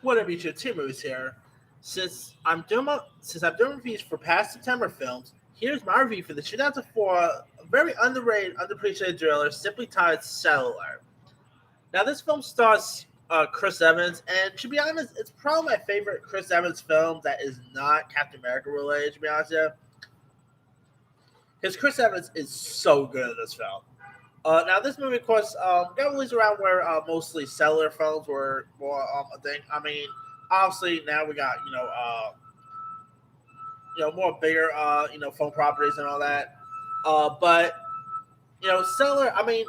What are your two movies here? Since I'm doing reviews for past September films, here's my review for the 2004 very underrated, underappreciated thriller, simply titled Cellular. Now, this film stars Chris Evans, and to be honest, it's probably my favorite Chris Evans film that is not Captain America related. To be honest, yeah, because Chris Evans is so good in this film. Now, this movie, of course, got released around where mostly cellular phones were more a thing. I mean, obviously now we got more bigger phone properties and all that. But cellular. I mean,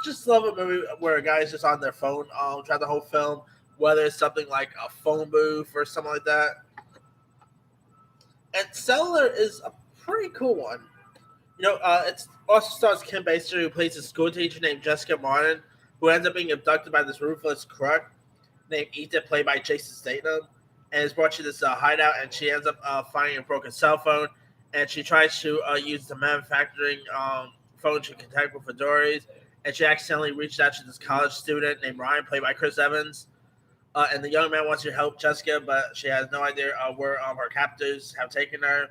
just love a movie where a guy's just on their phone throughout the whole film, whether it's something like a phone booth or something like that. And cellular is a pretty cool one. It also stars Kim Basinger, who plays a school teacher named Jessica Martin, who ends up being abducted by this ruthless crook named Ethan, played by Jason Statham, and is brought to this hideout, and she ends up finding a broken cell phone, and she tries to use the manufacturing phone to contact with fedoras, and she accidentally reached out to this college student named Ryan, played by Chris Evans, and the young man wants to help Jessica, but she has no idea where her captors have taken her,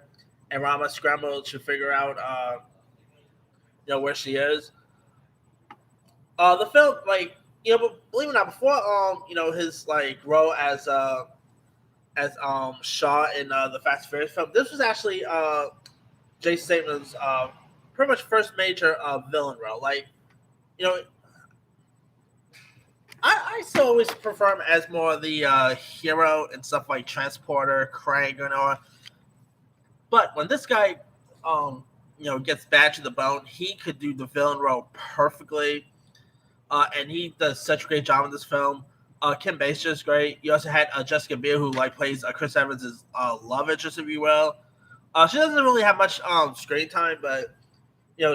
and Rama scrambled to figure out, where she is. The film, but believe it or not, before, his role as Shaw in the Fast and Furious film, this was actually Jason Statham's pretty much first major villain role. You know, I still always prefer him as more the hero and stuff like Transporter, Crank, But when this guy, gets bad to the bone, he could do the villain role perfectly, and he does such a great job in this film. Kim Basinger is great. You also had Jessica Biel, who plays Chris Evans' love interest, if you will. She doesn't really have much screen time, but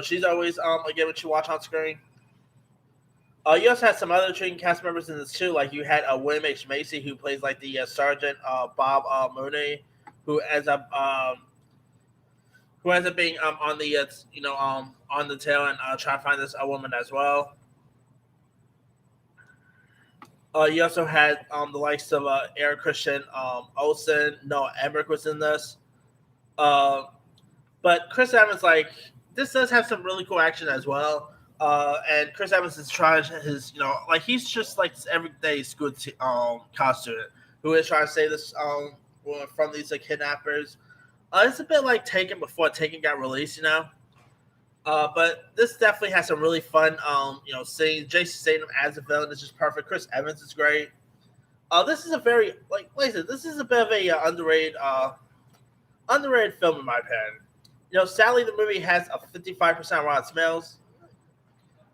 she's always again what you watch on screen. You also had some other intriguing cast members in this too. Like you had William H Macy, who plays the Sergeant Bob Mooney, who ends up being on the on the tail and trying to find this woman as well. You also had the likes of Eric Christian Olsen, Noah Emmerich was in this. Uh, but Chris Evans, this does have some really cool action as well. And Chris Evans is trying his, he's just like this everyday school college student who is trying to save this woman from these kidnappers. It's a bit like Taken before Taken got released. But this definitely has some really fun, seeing Jason Statham as a villain is just perfect. Chris Evans is great. This is a very, like I said, this is a bit of a underrated film in my opinion. Sadly, the movie has a 55% Rotten Tomatoes.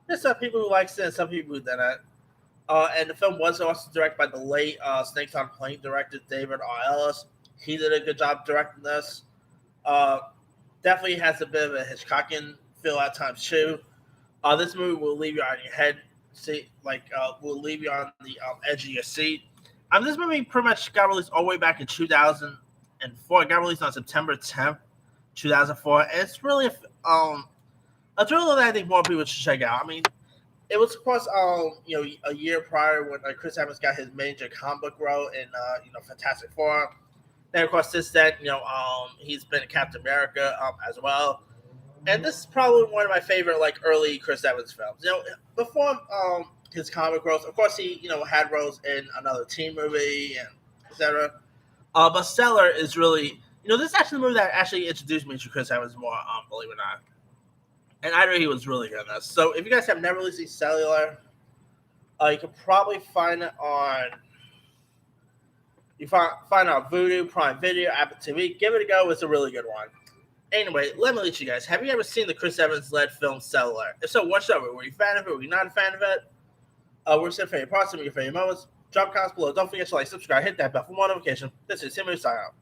There's some people who likes it and some people who didn't. And the film was also directed by the late Snakes on a Plane director David R. Ellis. He did a good job directing this. Definitely has a bit of a Hitchcockian feel at times too. This movie will leave you on your head, will leave you on the edge of your seat. This movie pretty much got released all the way back in 2004. It got released on September 10th, 2004. And it's really a thriller that I think more people should check out. I mean, it was of course a year prior when Chris Evans got his major comic book role in Fantastic Four. Then of course since then he's been in Captain America as well. And this is probably one of my favorite early Chris Evans films. Before his comic roles, of course he had roles in another teen movie and etc. But Stellar is really this is actually the movie that actually introduced me to Chris Evans more. Believe it or not. And I know he was really good in this. So if you guys have never really seen Cellular, you can probably find it on Vudu, Prime Video, Apple TV. Give it a go. It's a really good one. Anyway, let me let you guys. Have you ever seen the Chris Evans-led film Cellular? If so, what's up? Were you a fan of it? Were you not a fan of it? What's your favorite parts? Some of your favorite moments? Drop comments below. Don't forget to subscribe, hit that bell for more notification. This is Timmy signing out.